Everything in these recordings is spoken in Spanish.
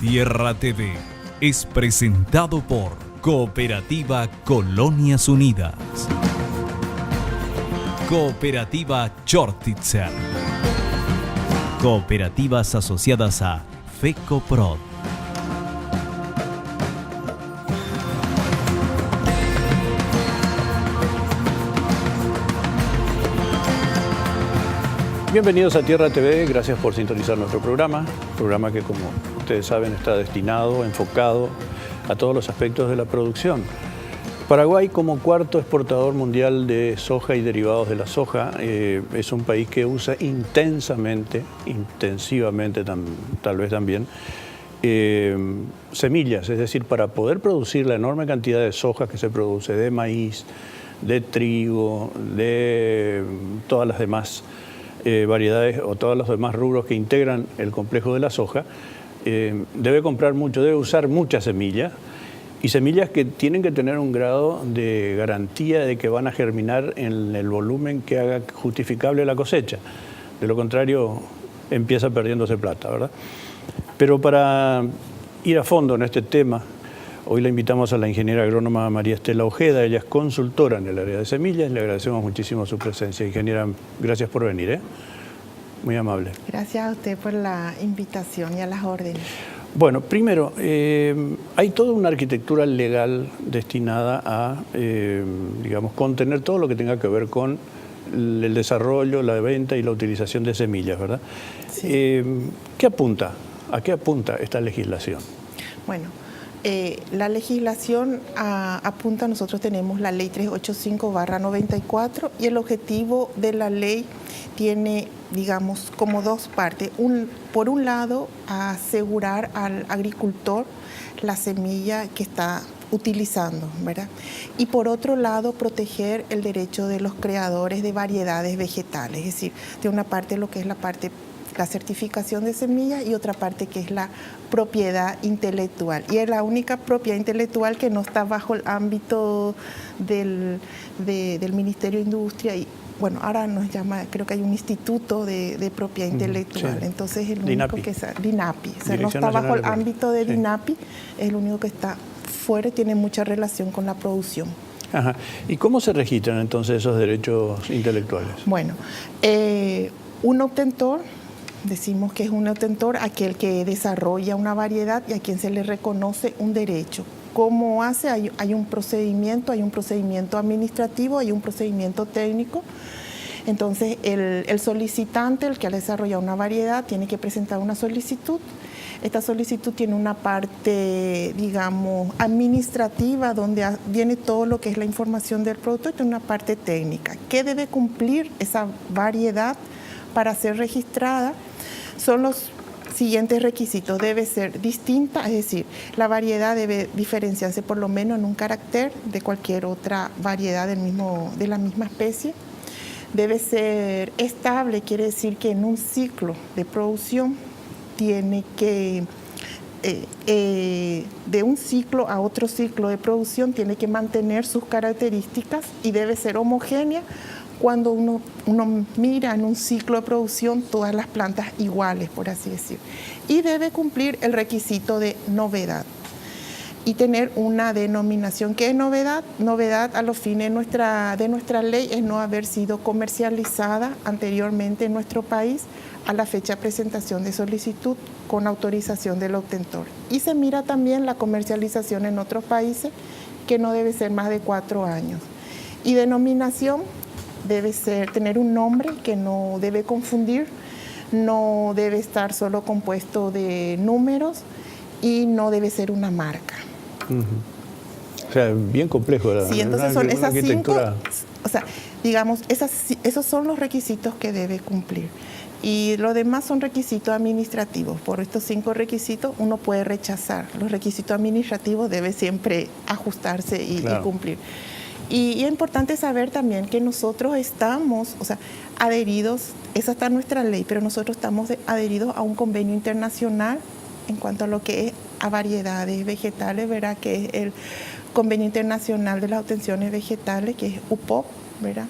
Tierra TV es presentado por Cooperativa Colonias Unidas. Cooperativa Chortitzer. Cooperativas asociadas a FECOPROD. Bienvenidos a Tierra TV, gracias por sintonizar nuestro programa que, como ustedes saben, está destinado, enfocado a todos los aspectos de la producción. Paraguay, como cuarto exportador mundial de soja y derivados de la soja, es un país que usa intensivamente tal vez también, semillas, es decir, para poder producir la enorme cantidad de soja que se produce de maíz, de trigo, de todas las demás variedades o todos los demás rubros que integran el complejo de la soja, debe comprar mucho, debe usar muchas semillas y semillas que tienen que tener un grado de garantía de que van a germinar en el volumen que haga justificable la cosecha. De lo contrario, empieza perdiéndose plata, ¿verdad? Pero para ir a fondo en este tema, hoy la invitamos a la ingeniera agrónoma María Estela Ojeda. Ella es consultora en el área de semillas. Le agradecemos muchísimo su presencia. Ingeniera, gracias por venir, muy amable. Gracias a usted por la invitación y a las órdenes. Bueno, primero, hay toda una arquitectura legal destinada a, digamos, contener todo lo que tenga que ver con el desarrollo, la venta y la utilización de semillas, ¿verdad? Sí. ¿Qué apunta? ¿A qué apunta esta legislación? Bueno, la legislación apunta, nosotros tenemos la ley 385/94 y el objetivo de la ley tiene, digamos, como dos partes. Por un lado, asegurar al agricultor la semilla que está utilizando, ¿verdad? Y por otro lado, proteger el derecho de los creadores de variedades vegetales, es decir, de una parte lo que es la certificación de semillas y otra parte que es la propiedad intelectual. Y es la única propiedad intelectual que no está bajo el ámbito del Ministerio de Industria y, bueno, ahora nos llama, creo que hay un instituto de propiedad intelectual, sí. Entonces el único que es DINAPI, o sea, no está bajo el ámbito de DINAPI, es el único que está fuera y tiene mucha relación con la producción. Ajá. ¿Y cómo se registran entonces esos derechos intelectuales? Bueno, un obtentor, decimos que es un obtentor aquel que desarrolla una variedad y a quien se le reconoce un derecho. ¿Cómo hace? Hay un procedimiento administrativo, hay un procedimiento técnico. Entonces, el solicitante, el que ha desarrollado una variedad, tiene que presentar una solicitud. Esta solicitud tiene una parte, digamos, administrativa, donde viene todo lo que es la información del producto, y tiene una parte técnica. ¿Qué debe cumplir esa variedad para ser registrada? Son los siguientes requisitos. Debe ser distinta, es decir, la variedad debe diferenciarse por lo menos en un carácter de cualquier otra variedad de la misma especie. Debe ser estable, quiere decir que en un ciclo de producción tiene que, de un ciclo a otro ciclo de producción, tiene que mantener sus características y debe ser homogénea. Cuando uno mira en un ciclo de producción todas las plantas iguales, por así decir. Y debe cumplir el requisito de novedad y tener una denominación. ¿Qué es novedad? Novedad a los fines de nuestra ley es no haber sido comercializada anteriormente en nuestro país a la fecha de presentación de solicitud con autorización del obtentor. Y se mira también la comercialización en otros países, que no debe ser más de 4 años. Y denominación debe tener un nombre que no debe confundir, no debe estar solo compuesto de números y no debe ser una marca. O sea, bien complejo. Sí, entonces son esas 5, o sea, digamos, esos son los requisitos que debe cumplir. Y lo demás son requisitos administrativos. Por estos 5 requisitos uno puede rechazar. Los requisitos administrativos debe siempre ajustarse y cumplir. Y es importante saber también que nosotros estamos, adheridos, esa está nuestra ley, pero nosotros estamos adheridos a un convenio internacional en cuanto a lo que es a variedades vegetales, ¿verdad? Que es el Convenio Internacional de las Obtenciones Vegetales, que es UPOV, ¿verdad?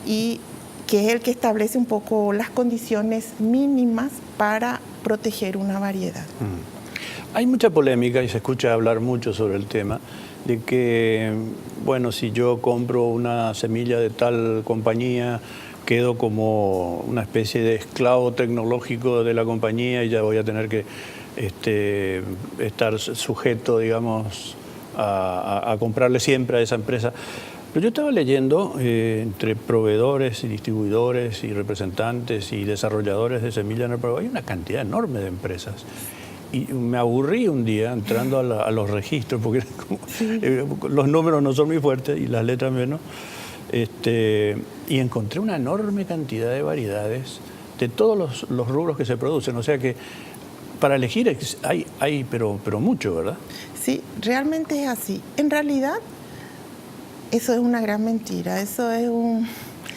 Y que es el que establece un poco las condiciones mínimas para proteger una variedad. Hay mucha polémica y se escucha hablar mucho sobre el tema de que, bueno, si yo compro una semilla de tal compañía, quedo como una especie de esclavo tecnológico de la compañía y ya voy a tener que estar sujeto, digamos, a comprarle siempre a esa empresa. Pero yo estaba leyendo entre proveedores y distribuidores y representantes y desarrolladores de semillas en el Paraguay, hay una cantidad enorme de empresas. Y me aburrí un día entrando a los registros, porque como, los números no son muy fuertes y las letras menos, y encontré una enorme cantidad de variedades de todos los rubros que se producen. O sea que para elegir hay pero mucho, ¿verdad? Sí, realmente es así. En realidad, eso es una gran mentira. Eso es un...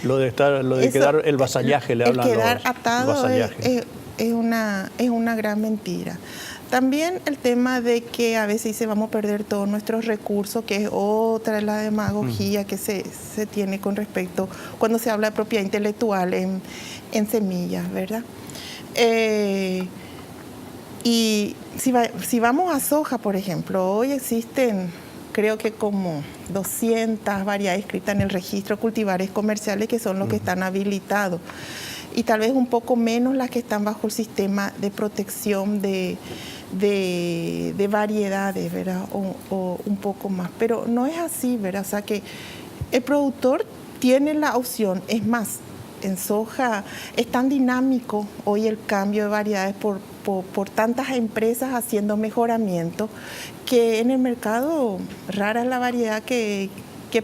Lo de quedar el vasallaje, le hablan. El quedar atado es una gran mentira. También el tema de que a veces dice vamos a perder todos nuestros recursos, que es otra de la demagogia que se tiene con respecto cuando se habla de propiedad intelectual en semillas, ¿verdad? Y si vamos a soja, por ejemplo, hoy existen creo que como 200 variedades escritas en el registro de cultivares comerciales que son los que están habilitados. Y tal vez un poco menos las que están bajo el sistema de protección de variedades, ¿verdad? O un poco más. Pero no es así, ¿verdad? O sea que el productor tiene la opción, es más, en soja es tan dinámico hoy el cambio de variedades por tantas empresas haciendo mejoramiento, que en el mercado rara es la variedad que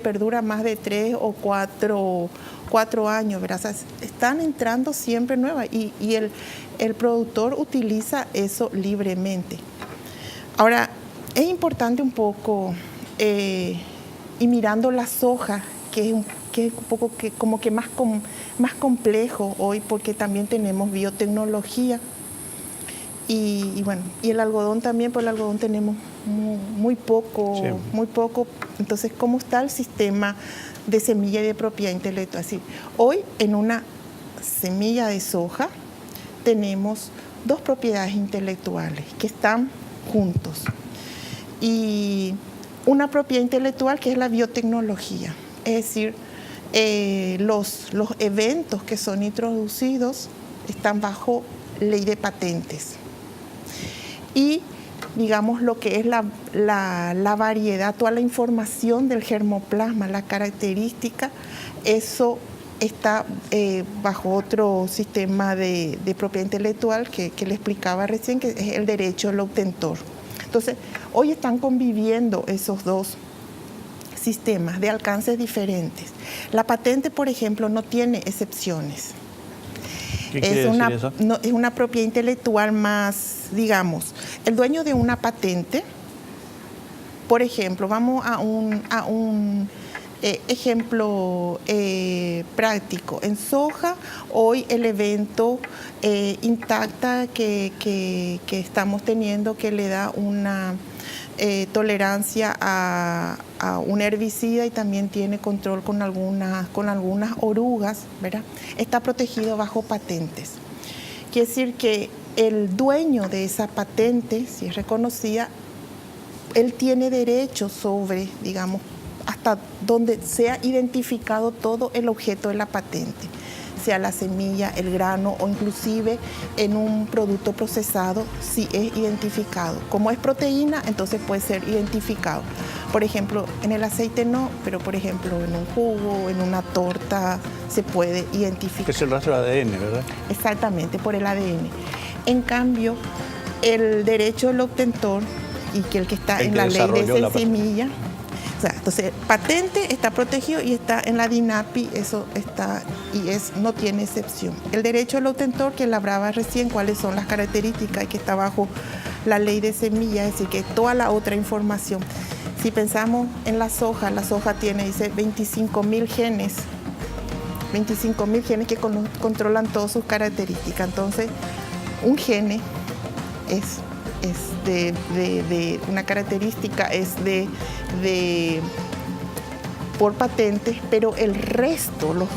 perdura más de 3 o 4 años, ¿verdad? O sea, están entrando siempre nuevas y el productor utiliza eso libremente. Ahora, es importante un poco, y mirando la soja, que es un poco como que más complejo hoy, porque también tenemos biotecnología y bueno, y el algodón también, pero el algodón tenemos muy poco. Entonces, ¿cómo está el sistema de semilla y de propiedad intelectual? Así, hoy en una semilla de soja tenemos 2 propiedades intelectuales que están juntos y una propiedad intelectual que es la biotecnología, es decir, los eventos que son introducidos están bajo ley de patentes y digamos lo que es la variedad, toda la información del germoplasma, la característica, eso está bajo otro sistema de propiedad intelectual que le explicaba recién, que es el derecho del obtentor. Entonces, hoy están conviviendo esos dos sistemas de alcances diferentes. La patente, por ejemplo, no tiene excepciones. ¿Qué quiere decir eso? Es una propiedad intelectual más, digamos, el dueño de una patente, por ejemplo, vamos a un ejemplo práctico. En soja, hoy el evento intacta que estamos teniendo, que le da una tolerancia a un herbicida y también tiene control con algunas orugas, ¿verdad? Está protegido bajo patentes. Quiere decir que el dueño de esa patente, si es reconocida, él tiene derecho sobre, digamos, hasta donde sea identificado todo el objeto de la patente, sea la semilla, el grano o inclusive en un producto procesado, si es identificado. Como es proteína, entonces puede ser identificado. Por ejemplo, en el aceite no, pero por ejemplo en un jugo, en una torta, se puede identificar. Es el rastro de ADN, ¿verdad? Exactamente, por el ADN. En cambio, el derecho del obtentor, y que el que está en la ley de semilla, o sea, entonces, patente está protegido y está en la DINAPI, eso está y no tiene excepción. El derecho del obtentor, que la hablaba recién, cuáles son las características y que está bajo la ley de semilla, es decir, que toda la otra información. Si pensamos en la soja tiene, dice, 25.000 genes, 25.000 genes que controlan todas sus características. Entonces, un gene es de una característica, por patentes, pero el resto, los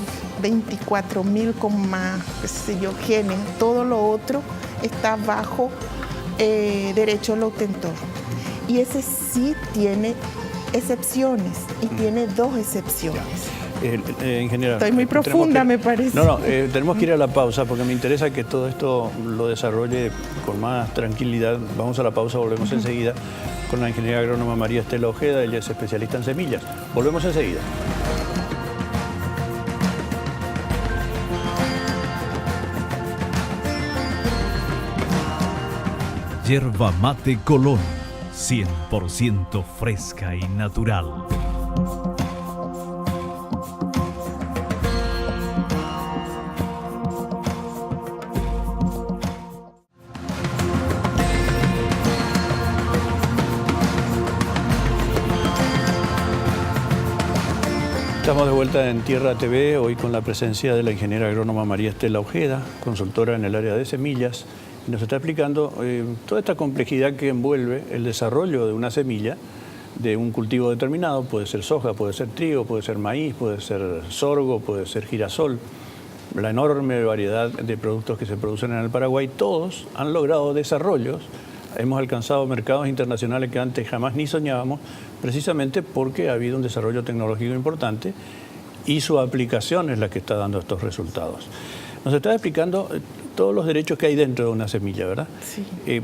24.000 con más, qué sé yo, genes, todo lo otro está bajo derecho al obtentor. Y ese sí tiene excepciones y tiene 2 excepciones. En general. Estoy muy profunda, me parece. No, tenemos que ir a la pausa porque me interesa que todo esto lo desarrolle con más tranquilidad. Vamos a la pausa, volvemos enseguida con la ingeniera agrónoma María Estela Ojeda. Ella es especialista en semillas. Volvemos enseguida. Yerba Mate Colón, 100% fresca y natural. Estamos de vuelta en Tierra TV, hoy con la presencia de la ingeniera agrónoma María Estela Ojeda, consultora en el área de semillas, y nos está explicando toda esta complejidad que envuelve el desarrollo de una semilla de un cultivo determinado. Puede ser soja, puede ser trigo, puede ser maíz, puede ser sorgo, puede ser girasol. La enorme variedad de productos que se producen en el Paraguay, todos han logrado desarrollos. Hemos alcanzado mercados internacionales que antes jamás ni soñábamos, precisamente porque ha habido un desarrollo tecnológico importante y su aplicación es la que está dando estos resultados. Nos está explicando todos los derechos que hay dentro de una semilla, ¿verdad? Sí.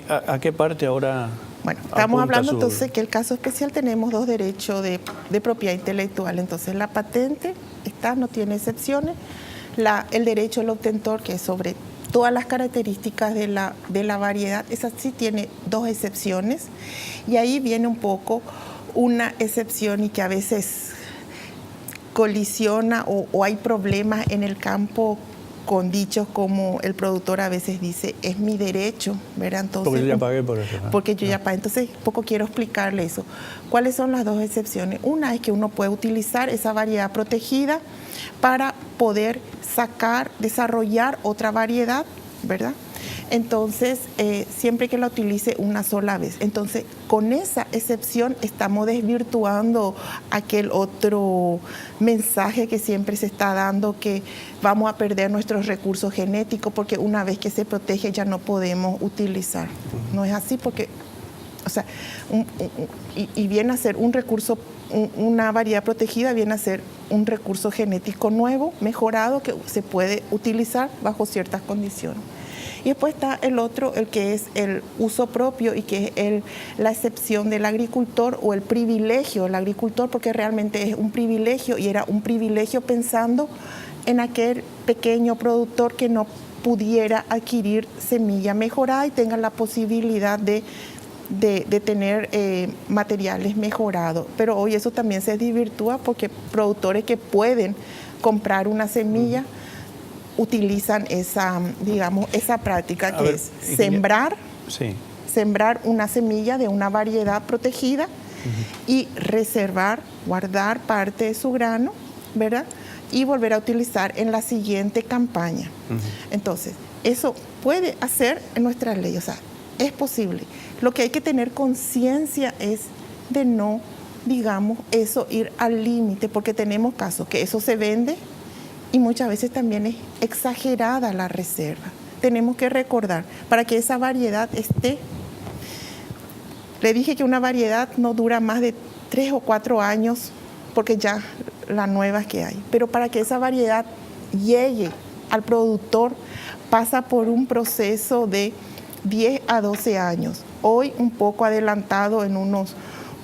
¿A qué parte ahora? Bueno, estamos hablando entonces que el caso especial tenemos 2 derechos de propiedad intelectual. Entonces la patente no tiene excepciones. El derecho al obtentor, que es sobre todas las características de la variedad, esa sí tiene 2 excepciones. Y ahí viene un poco una excepción y que a veces colisiona o hay problemas en el campo con dichos como el productor a veces dice, es mi derecho, ¿verdad? Entonces, porque yo ya pagué por eso, ¿no? Porque yo ya pagué. Entonces, poco quiero explicarle eso. ¿Cuáles son las 2 excepciones? Una es que uno puede utilizar esa variedad protegida para poder desarrollar otra variedad, ¿verdad? Entonces, siempre que la utilice una sola vez. Entonces, con esa excepción estamos desvirtuando aquel otro mensaje que siempre se está dando, que vamos a perder nuestros recursos genéticos porque una vez que se protege ya no podemos utilizar. No es así porque, o sea, y viene a ser un recurso, una variedad protegida viene a ser un recurso genético nuevo, mejorado, que se puede utilizar bajo ciertas condiciones. Y después está el otro, el que es el uso propio y que es la excepción del agricultor o el privilegio del agricultor, porque realmente es un privilegio y era un privilegio pensando en aquel pequeño productor que no pudiera adquirir semilla mejorada y tenga la posibilidad de tener materiales mejorados. Pero hoy eso también se desvirtúa porque productores que pueden comprar una semilla utilizan esa, digamos, esa práctica que es sembrar una semilla de una variedad protegida y reservar, guardar parte de su grano, ¿verdad? Y volver a utilizar en la siguiente campaña. Entonces, eso puede hacer en nuestra ley, o sea, es posible. Lo que hay que tener conciencia es de no, digamos, eso ir al límite, porque tenemos casos que eso se vende y muchas veces también es exagerada la reserva. Tenemos que recordar, para que esa variedad esté, le dije que una variedad no dura más de 3 o 4 años, porque ya las nuevas que hay, pero para que esa variedad llegue al productor pasa por un proceso de 10 a 12 años. Hoy un poco adelantado en unos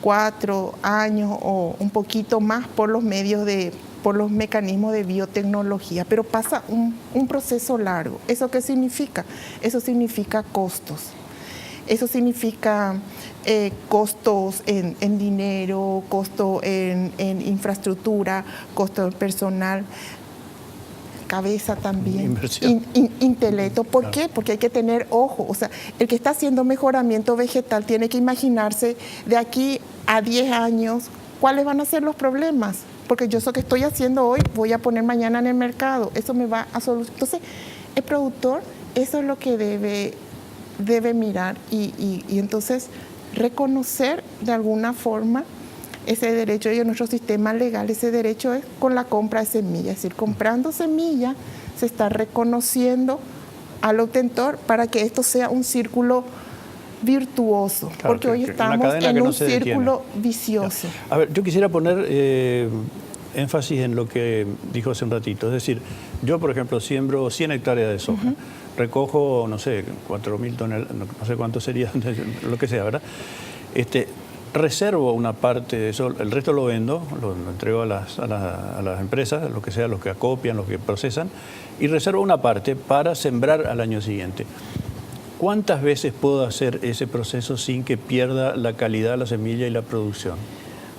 4 años o un poquito más por los mecanismos de biotecnología, pero pasa un proceso largo. ¿Eso qué significa? Eso significa costos. Eso significa costos en dinero, costo en infraestructura, costo en personal, cabeza también, intelecto. ¿Por qué? Porque hay que tener ojo. O sea, el que está haciendo mejoramiento vegetal tiene que imaginarse de aquí a 10 años cuáles van a ser los problemas. Porque yo eso que estoy haciendo hoy voy a poner mañana en el mercado. Eso me va a solucionar. Entonces, el productor, eso es lo que debe mirar y entonces reconocer de alguna forma ese derecho y en nuestro sistema legal ese derecho es con la compra de semillas. Es decir, comprando semilla se está reconociendo al obtentor para que esto sea un círculo virtuoso, Claro, porque hoy una estamos cadena en que no un se detiene. círculo vicioso. A ver, yo quisiera poner énfasis en lo que dijo hace un ratito. Es decir, yo, por ejemplo, siembro 100 hectáreas de soja. Recojo, no sé, 4.000 toneladas, no sé cuánto sería, lo que sea, ¿verdad? Reservo una parte de eso, el resto lo vendo, lo entrego a las empresas, lo que sea, los que acopian, los que procesan, y reservo una parte para sembrar al año siguiente. ¿Cuántas veces puedo hacer ese proceso sin que pierda la calidad, la semilla y la producción?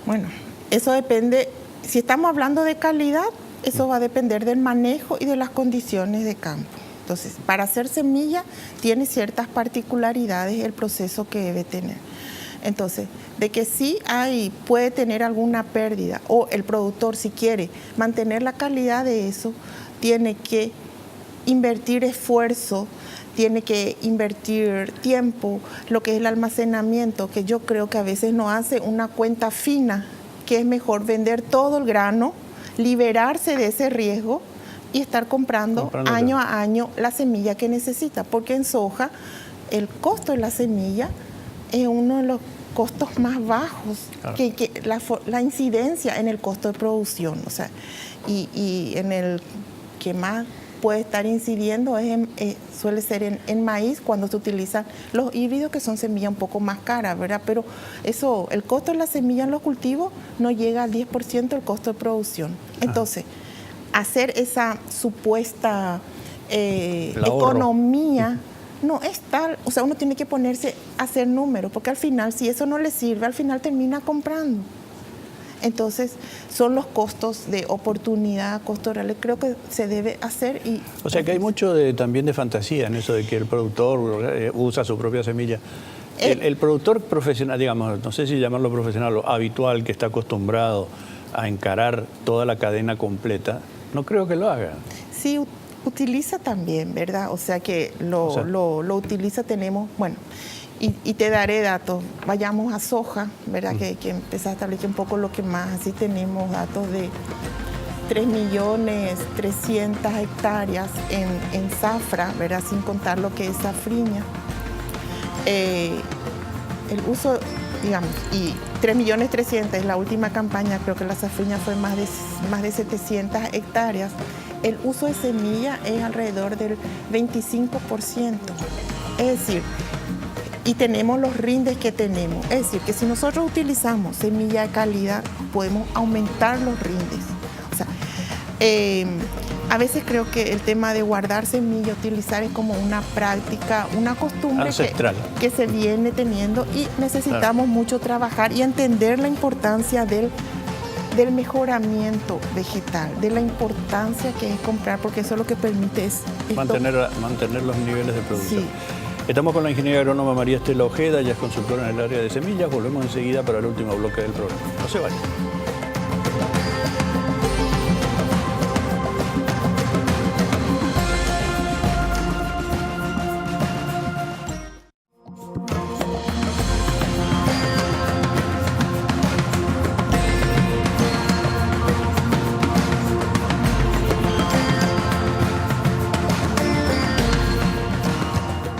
Bueno, eso depende, si estamos hablando de calidad, eso va a depender del manejo y de las condiciones de campo. Entonces, para hacer semilla tiene ciertas particularidades el proceso que debe tener. Entonces, de que sí puede tener alguna pérdida o el productor, si quiere mantener la calidad de eso, tiene que invertir esfuerzo, tiene que invertir tiempo, lo que es el almacenamiento, que yo creo que a veces no hace una cuenta fina, que es mejor vender todo el grano, liberarse de ese riesgo y estar comprando año a año la semilla que necesita, porque en soja el costo de la semilla es uno de los costos más bajos, claro, que la incidencia en el costo de producción, o sea, y en el que más puede estar incidiendo suele ser en maíz, cuando se utilizan los híbridos, que son semillas un poco más caras, ¿verdad? Pero eso, el costo de la semilla en los cultivos no llega al 10% del costo de producción. Entonces, hacer esa supuesta economía no es tal, o sea, uno tiene que ponerse a hacer números, porque al final, si eso no le sirve, al final termina comprando. Entonces, son los costos de oportunidad, costos reales, creo que se debe hacer. O sea, que hay mucho también de fantasía en eso de que el productor usa su propia semilla. El productor profesional, digamos, no sé si llamarlo profesional o habitual, que está acostumbrado a encarar toda la cadena completa, no creo que lo haga. Sí, utiliza también, ¿verdad? O sea que lo utiliza, tenemos, bueno, y te daré datos. Vayamos a soja, ¿verdad? Que empezar a establecer un poco lo que más, así tenemos datos de 3.300.000 hectáreas en zafra, ¿verdad? Sin contar lo que es safriña. El uso, digamos, y 3.300.000 es la última campaña, creo que la safriña fue más de 700 hectáreas. El uso de semilla es alrededor del 25%. Es decir, y tenemos los rindes que tenemos. Es decir, que si nosotros utilizamos semilla de calidad, podemos aumentar los rindes. O sea, a veces creo que el tema de guardar semilla, utilizar, es como una práctica, una costumbre ancestral que se viene teniendo, y necesitamos mucho trabajar y entender la importancia del mejoramiento vegetal, de la importancia que es comprar, porque eso es lo que permite mantener los niveles de producción. Sí. Estamos con la ingeniera agrónoma María Estela Ojeda, ella es consultora en el área de semillas. Volvemos enseguida para el último bloque del programa. No se vayan.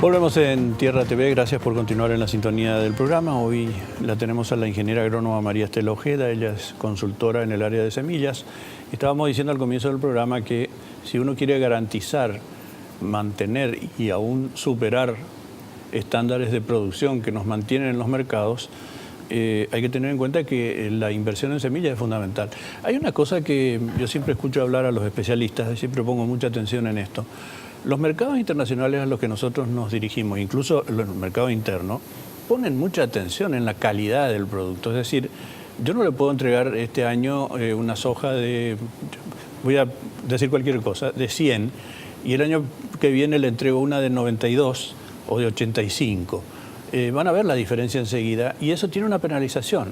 Volvemos en Tierra TV, gracias por continuar en la sintonía del programa. Hoy la tenemos a la ingeniera agrónoma María Estela Ojeda, ella es consultora en el área de semillas. Estábamos diciendo al comienzo del programa que si uno quiere garantizar, mantener y aún superar estándares de producción que nos mantienen en los mercados, hay que tener en cuenta que la inversión en semillas es fundamental. Hay una cosa que yo siempre escucho hablar a los especialistas, y siempre pongo mucha atención en esto. Los mercados internacionales a los que nosotros nos dirigimos, incluso los mercados internos, ponen mucha atención en la calidad del producto. Es decir, yo no le puedo entregar este año una soja de, voy a decir cualquier cosa, de 100, y el año que viene le entrego una de 92 o de 85. Van a ver la diferencia enseguida, y eso tiene una penalización,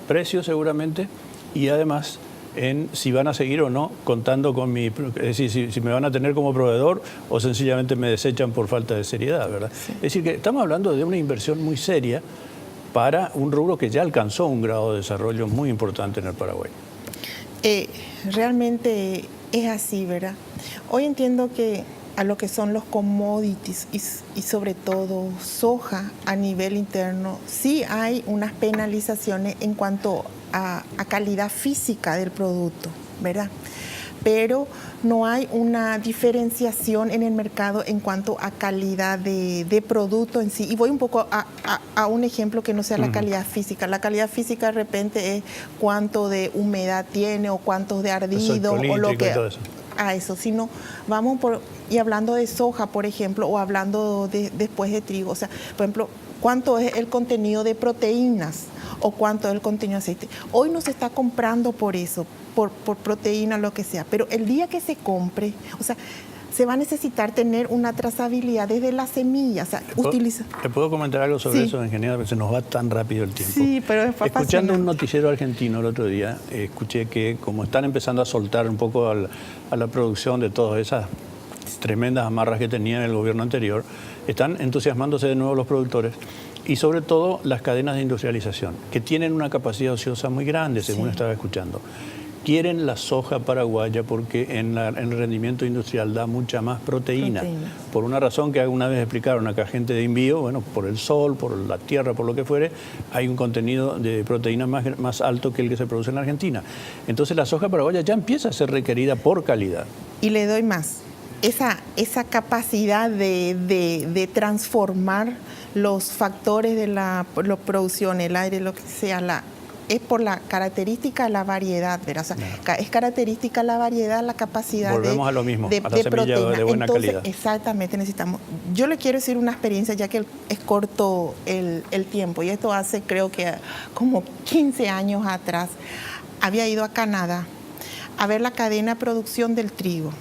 precio seguramente, y además en si van a seguir o no contando con mi, es decir, si me van a tener como proveedor o sencillamente me desechan por falta de seriedad, ¿verdad? Sí. Es decir, que estamos hablando de una inversión muy seria para un rubro que ya alcanzó un grado de desarrollo muy importante en el Paraguay. Realmente es así, ¿verdad? Hoy entiendo que a lo que son los commodities y sobre todo soja a nivel interno, sí hay unas penalizaciones en cuanto a calidad física del producto, ¿verdad? Pero no hay una diferenciación en el mercado en cuanto a calidad de producto en sí. Y voy un poco a un ejemplo que no sea la calidad física. La calidad física de repente es cuánto de humedad tiene o cuánto de ardido o lo que... A eso, sino vamos y hablando de soja, por ejemplo, o hablando después de trigo, o sea, por ejemplo, cuánto es el contenido de proteínas o cuánto es el contenido de aceite. Hoy no se está comprando por eso, por proteína, lo que sea, pero el día que se compre, o sea, se va a necesitar tener una trazabilidad desde la semilla. O sea, ¿Te puedo comentar algo sobre eso, ingeniero? Porque se nos va tan rápido el tiempo. Sí, pero es escuchando un noticiero argentino el otro día, escuché que como están empezando a soltar un poco a la producción de todas esas tremendas amarras que tenían el gobierno anterior, están entusiasmándose de nuevo los productores y sobre todo las cadenas de industrialización, que tienen una capacidad ociosa muy grande, según estaba escuchando. Quieren la soja paraguaya porque en el rendimiento industrial da mucha más proteína. Por una razón que alguna vez explicaron acá gente de Invío, bueno, por el sol, por la tierra, por lo que fuere, hay un contenido de proteína más alto que el que se produce en la Argentina. Entonces la soja paraguaya ya empieza a ser requerida por calidad. Y le doy más. Esa capacidad de transformar los factores de la producción, el aire, lo que sea, es por la característica de la variedad, ¿verdad? O sea, es característica la variedad, la capacidad Volvemos a lo mismo, a la semilla proteína. de buena calidad. Exactamente, necesitamos. Yo le quiero decir una experiencia, ya que es corto el tiempo, y esto hace creo que como 15 años atrás, había ido a Canadá a ver la cadena de producción del trigo.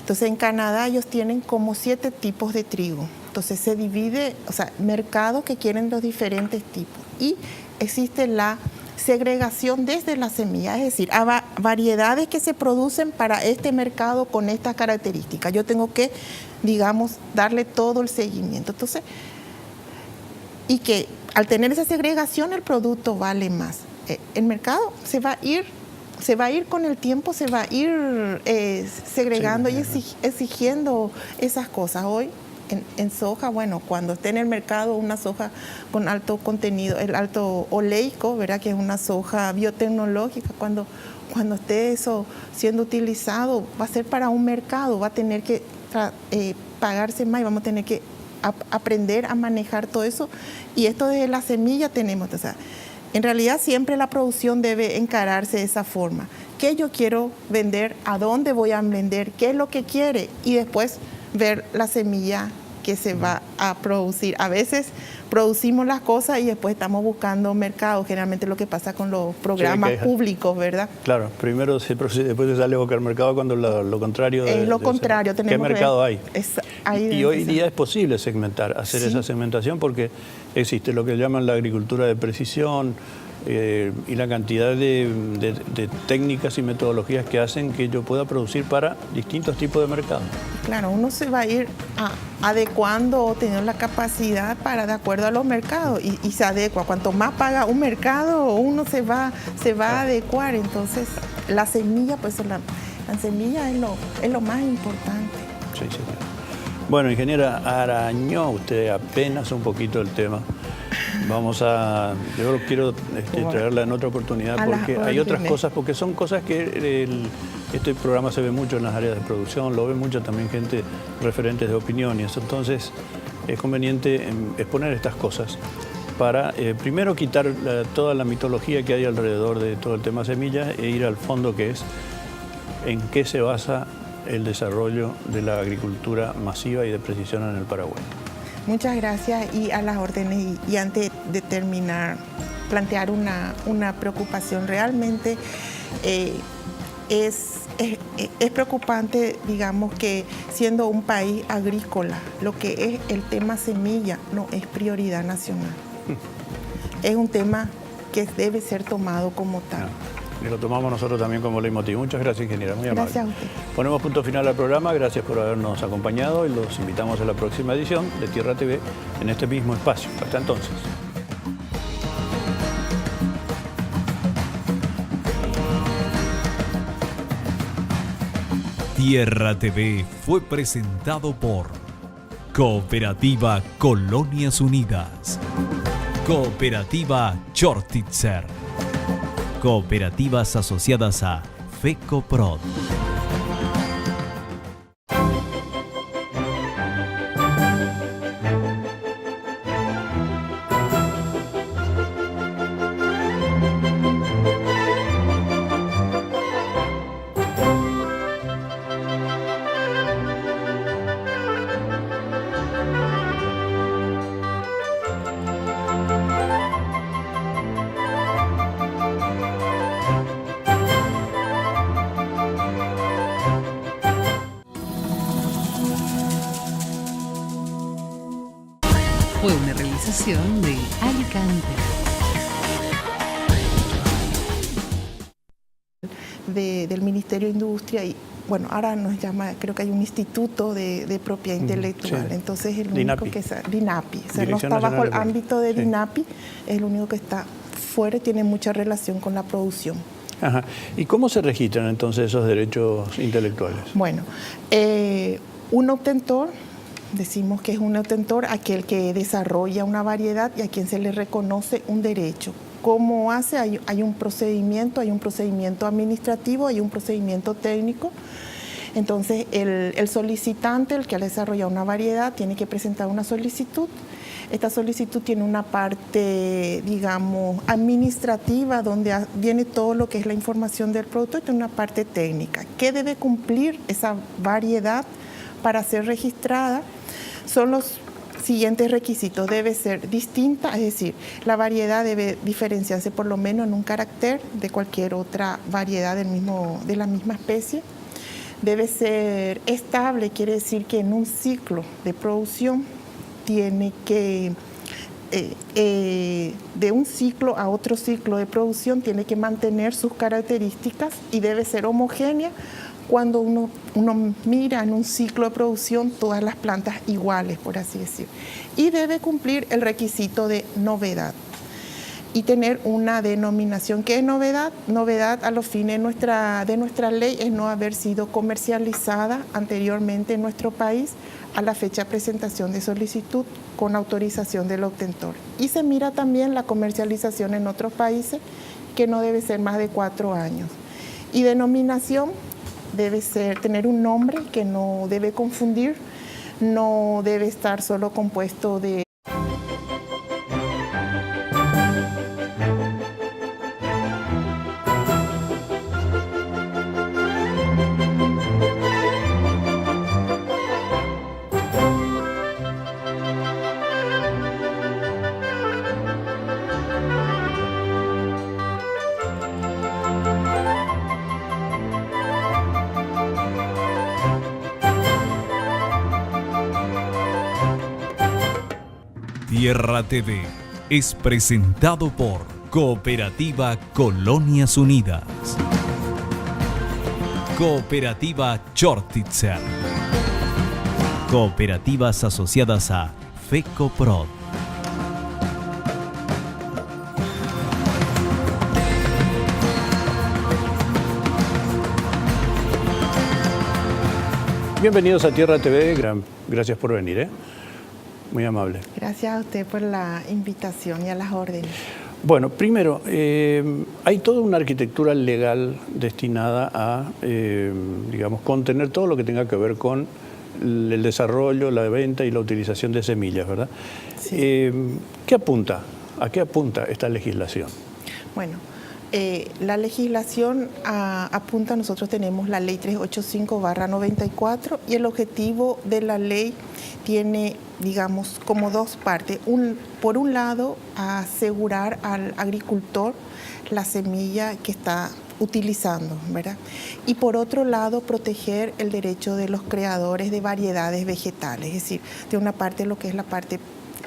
Entonces en Canadá ellos tienen como 7 tipos de trigo. Entonces se divide, o sea, mercados que quieren los diferentes tipos. Y existe la segregación desde la semilla, es decir, hay variedades que se producen para este mercado con estas características. Yo tengo que, digamos, darle todo el seguimiento. Entonces, y que al tener esa segregación el producto vale más. El mercado se va a ir con el tiempo, se va a ir segregando y exigiendo esas cosas. Hoy en soja, bueno, cuando esté en el mercado una soja con alto contenido, el alto oleico, ¿verdad? Que es una soja biotecnológica, cuando esté eso siendo utilizado, va a ser para un mercado, va a tener que pagarse más y vamos a tener que aprender a manejar todo eso. Y esto desde la semilla tenemos, o sea, en realidad siempre la producción debe encararse de esa forma. ¿Qué yo quiero vender? ¿A dónde voy a vender? ¿Qué es lo que quiere? Y después ver la semilla que se va a producir. A veces producimos las cosas y después estamos buscando mercados, generalmente lo que pasa con los programas públicos, ¿verdad? Claro, primero se produce, después se sale a buscar mercado cuando lo contrario... Es lo contrario. ¿Qué mercado hay? Y hoy día es posible segmentar, hacer esa segmentación porque existe lo que llaman la agricultura de precisión, y la cantidad de técnicas y metodologías que hacen que yo pueda producir para distintos tipos de mercados. Claro, uno se va a ir adecuando o teniendo la capacidad para de acuerdo a los mercados y se adecua. Cuanto más paga un mercado, uno se va a adecuar. Entonces, la semilla, pues la semilla es lo más importante. Sí. Bueno, ingeniera, arañó usted apenas un poquito el tema. Yo quiero traerla en otra oportunidad porque hay otras cosas, porque son cosas que este programa se ve mucho en las áreas de producción, lo ve mucho también gente, referentes de opinión, y eso, entonces es conveniente exponer estas cosas para primero quitar toda la mitología que hay alrededor de todo el tema semillas e ir al fondo, que es en qué se basa el desarrollo de la agricultura masiva y de precisión en el Paraguay. Muchas gracias y a las órdenes. Y antes de terminar, plantear una preocupación. Realmente es preocupante, digamos, que siendo un país agrícola, lo que es el tema semilla no es prioridad nacional. Es un tema que debe ser tomado como tal. Y lo tomamos nosotros también como leitmotiv. Muchas gracias, ingeniera. Muy amable. Gracias a usted. Ponemos punto final al programa. Gracias por habernos acompañado y los invitamos a la próxima edición de Tierra TV en este mismo espacio. Hasta entonces. Tierra TV fue presentado por Cooperativa Colonias Unidas, Cooperativa Chortitzer, Cooperativas asociadas a FECOPROD. Fue una realización de Alicante. Del Ministerio de Industria y bueno, ahora nos llama, creo que hay un instituto de propiedad intelectual, sí. Entonces el DINAPI. único que está, DINAPI, o sea, no Dirección está bajo el Nacional de ámbito de Sí. DINAPI, es el único que está fuera y tiene mucha relación con la producción. Ajá. ¿Y cómo se registran entonces esos derechos intelectuales? Bueno, un obtentor, decimos que es un obtentor aquel que desarrolla una variedad y a quien se le reconoce un derecho. ¿Cómo hace? Hay un procedimiento administrativo, hay un procedimiento técnico. Entonces, el solicitante, el que ha desarrollado una variedad, tiene que presentar una solicitud. Esta solicitud tiene una parte, digamos, administrativa, donde viene todo lo que es la información del producto, y tiene una parte técnica. ¿Qué debe cumplir esa variedad para ser registrada? Son los siguientes requisitos. Debe ser distinta, es decir, la variedad debe diferenciarse por lo menos en un carácter de cualquier otra variedad de la misma especie. Debe ser estable, quiere decir que en un ciclo de producción tiene que, de un ciclo a otro ciclo de producción, tiene que mantener sus características y debe ser homogénea. Cuando uno mira en un ciclo de producción todas las plantas iguales, por así decir. Y debe cumplir el requisito de novedad y tener una denominación. ¿Qué es novedad? Novedad a los fines de nuestra ley es no haber sido comercializada anteriormente en nuestro país a la fecha de presentación de solicitud con autorización del obtentor. Y se mira también la comercialización en otros países, que no debe ser más de 4 años. Y denominación debe tener un nombre que no debe confundir, no debe estar solo compuesto de... Tierra TV es presentado por Cooperativa Colonias Unidas, Cooperativa Chortitzer, Cooperativas asociadas a FECOPROD. Bienvenidos a Tierra TV, gracias por venir, muy amable. Gracias a usted por la invitación y a las órdenes. Bueno, primero, hay toda una arquitectura legal destinada a, digamos, contener todo lo que tenga que ver con el desarrollo, la venta y la utilización de semillas, ¿verdad? Sí. ¿Qué apunta? ¿A qué apunta esta legislación? Bueno, la legislación apunta, nosotros tenemos la ley 385/94 y el objetivo de la ley tiene, digamos, como dos partes. Por un lado, asegurar al agricultor la semilla que está utilizando, ¿verdad? Y por otro lado, proteger el derecho de los creadores de variedades vegetales, es decir, de una parte lo que es la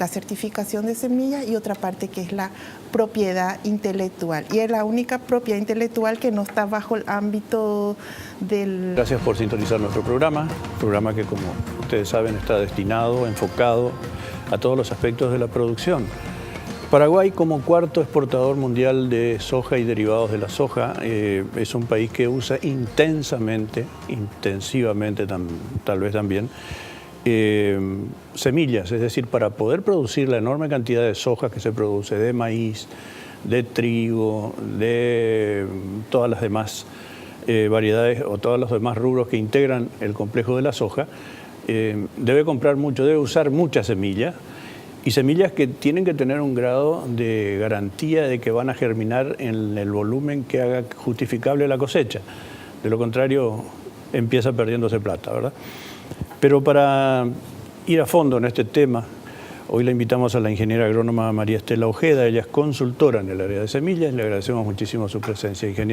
certificación de semillas y otra parte que es la propiedad intelectual. Y es la única propiedad intelectual que no está bajo el ámbito del... Gracias por sintonizar nuestro programa que, como ustedes saben, está destinado, enfocado a todos los aspectos de la producción. Paraguay, como cuarto exportador mundial de soja y derivados de la soja, es un país que usa intensivamente tal vez también, semillas, es decir, para poder producir la enorme cantidad de soja que se produce, de maíz, de trigo, de todas las demás variedades o todos los demás rubros que integran el complejo de la soja, debe comprar mucho, debe usar muchas semillas, y semillas que tienen que tener un grado de garantía de que van a germinar en el volumen que haga justificable la cosecha. De lo contrario, empieza perdiéndose plata, ¿verdad? Pero para ir a fondo en este tema, hoy la invitamos a la ingeniera agrónoma María Estela Ojeda. Ella es consultora en el área de semillas. Le agradecemos muchísimo su presencia, ingeniera.